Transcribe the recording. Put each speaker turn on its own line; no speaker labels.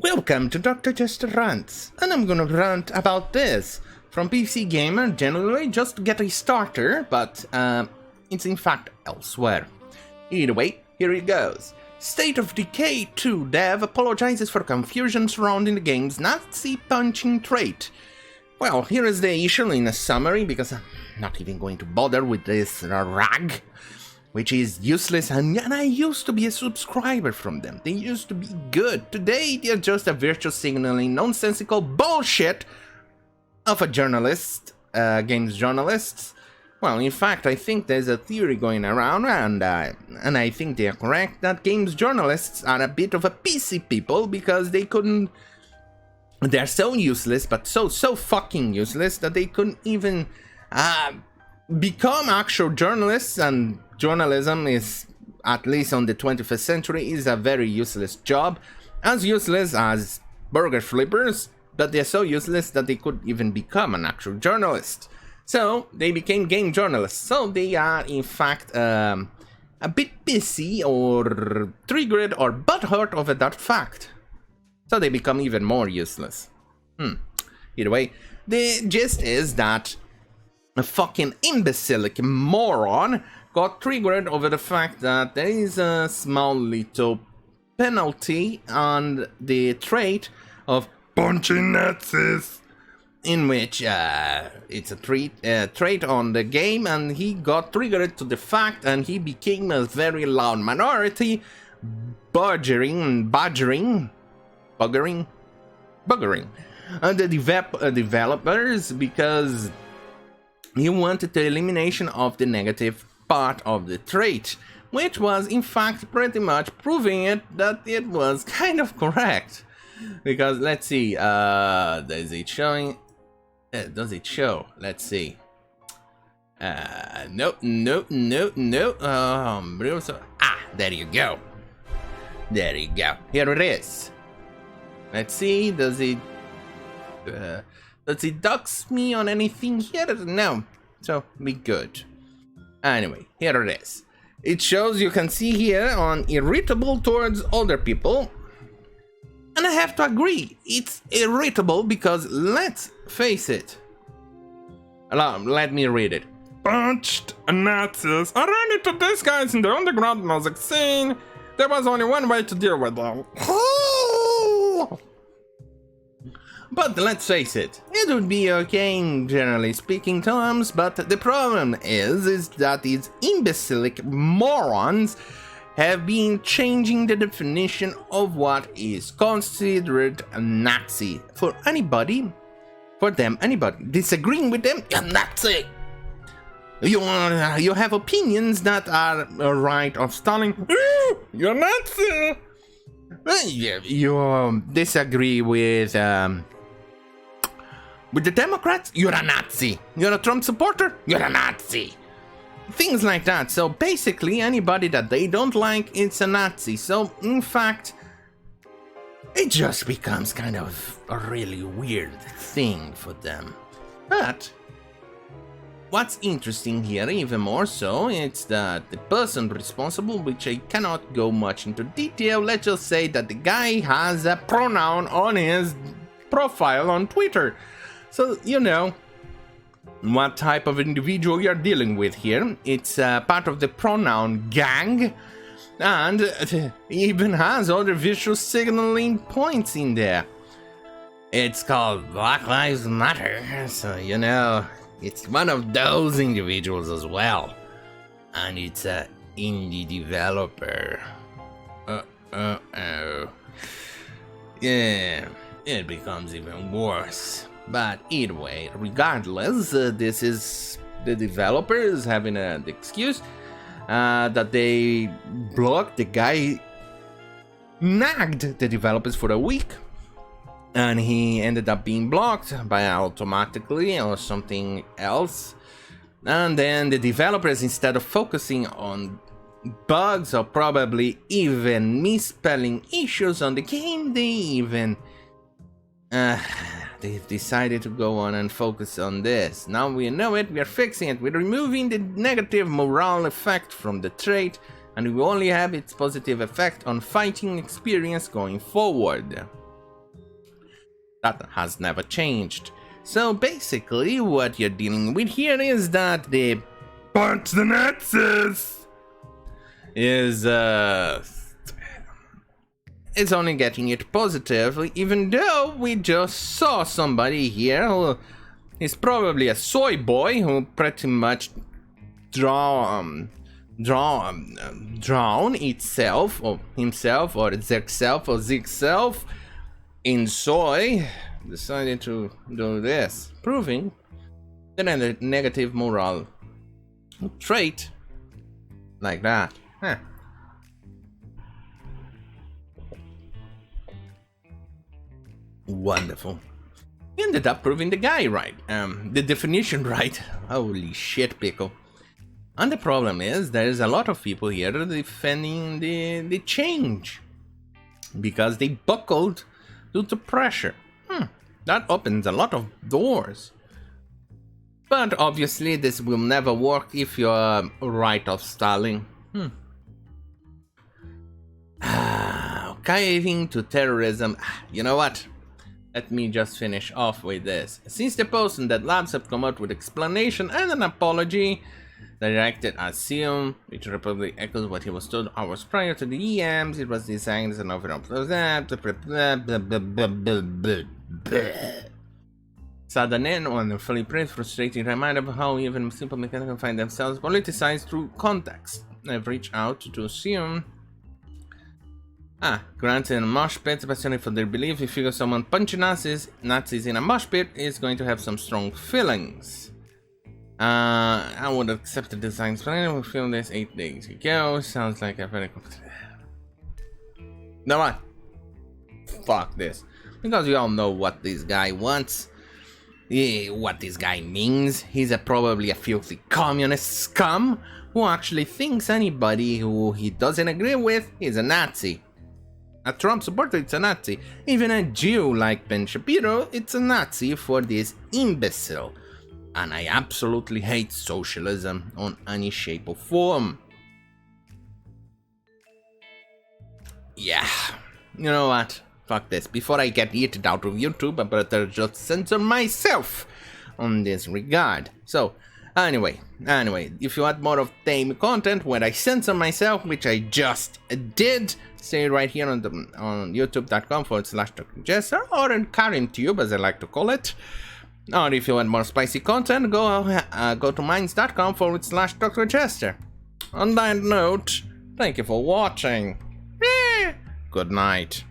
Welcome to Dr. Jester Rants, and I'm gonna rant about this from PC Gamer generally just to get a starter, but it's in fact elsewhere. Either way, here it goes. State of Decay 2 dev apologizes for confusion surrounding the game's Nazi punching trait. Well, here is the issue in a summary, because I'm not even going to bother with this rag, which is useless, and I used to be a subscriber from them. They used to be good. Today, they're just a virtue signaling nonsensical bullshit of a journalist, games journalists. Well, in fact, I think there's a theory going around, and I think they are correct, that games journalists are a bit of a PC people, because they couldn't... They're so useless, but so fucking useless, that they couldn't even become actual journalists, and journalism is, at least on the 21st century, is a very useless job. As useless as burger flippers, but they're so useless that they could even become an actual journalist. So, they became game journalists. So, they are, in fact, a bit pissy, or triggered, or butthurt over that fact. So, they become even more useless. Either way, the gist is that a fucking imbecilic moron got triggered over the fact that there is a small little penalty on the trait of punching Nazis, in which it's a trait on the game, and he got triggered to the fact, and he became a very loud minority, buggering the developers, because he wanted the elimination of the negative part of the trait, which was in fact pretty much proving it that it was kind of correct. Because let's see, does it showing? Does it show? Let's see. No. There you go. There you go. Here it is. Let's see. Does it dox me on anything here? No. So be good. Anyway, here it is. It shows, you can see here, on irritable towards other people. And I have to agree, it's irritable because, let's face it. Let me read it. Punched Nazis. I ran into these guys in the underground music scene. There was only one way to deal with them. But let's face it, it would be okay in generally speaking terms, but the problem is that these imbecilic morons have been changing the definition of what is considered a Nazi. For anybody disagreeing with them, you're Nazi. You have opinions that are right of stalling. You're Nazi. You disagree with the Democrats, you're a Nazi. You're a Trump supporter, you're a Nazi. Things like that. So basically, anybody that they don't like, it's a Nazi. So, in fact, it just becomes kind of a really weird thing for them. But what's interesting here, even more so, it's that the person responsible, which I cannot go much into detail, let's just say that the guy has a pronoun on his profile on Twitter. So, you know what type of individual you're dealing with here. It's part of the pronoun gang, and even has other visual signaling points in there. It's called Black Lives Matter, so you know, it's one of those individuals as well. And it's a indie developer. Yeah, it becomes even worse. But either way, regardless, this is the developers having an excuse that they blocked the guy, nagged the developers for a week, and he ended up being blocked by automatically or something else. And then the developers, instead of focusing on bugs or probably even misspelling issues on the game, they even they've decided to go on and focus on this. Now we know it, we are fixing it, we're removing the negative morale effect from the trait, and we only have its positive effect on fighting experience going forward. That has never changed. So basically, what you're dealing with here is that the punch the Nazis is it's only getting it positive, even though we just saw somebody here who is probably a soy boy who pretty much drown itself or himself or zerself or zigself in soy, decided to do this, proving that a negative moral trait like that. Huh. Wonderful. He ended up proving the guy right, the definition right. Holy shit, pickle. And the problem is, there's a lot of people here defending the change because they buckled due to pressure. That opens a lot of doors. But obviously this will never work if you're right of stalling. Caving to terrorism. You know what? Let me just finish off with this. Since the post on that labs have come out with explanation and an apology directed at Sion, which probably echoes what he was told hours prior to the EMs, it was designed as an overall Sudden wonderfully praised, frustrating reminder of how even simple mechanics can find themselves politicized through context. I've reached out to Sion. Granted in a mosh pit, especially for their belief, we figure someone punching Nazis in a mosh pit is going to have some strong feelings. I would accept the design plan. We filmed this 8 days ago. Sounds like a very... No what? Fuck this. Because we all know what this guy wants. What this guy means. He's probably a filthy communist scum who actually thinks anybody who he doesn't agree with is a Nazi. A Trump supporter, it's a Nazi. Even a Jew like Ben Shapiro, it's a Nazi for this imbecile. And I absolutely hate socialism on any shape or form. Yeah, you know what? Fuck this. Before I get yeeted out of YouTube, I better just censor myself on this regard. So, anyway, if you want more of tame content where I censor myself, which I just did, stay right here on youtube.com/Jester or on KarimTube, as I like to call it. Or if you want more spicy content, go to minds.com/Dr. On that note, thank you for watching. Good night.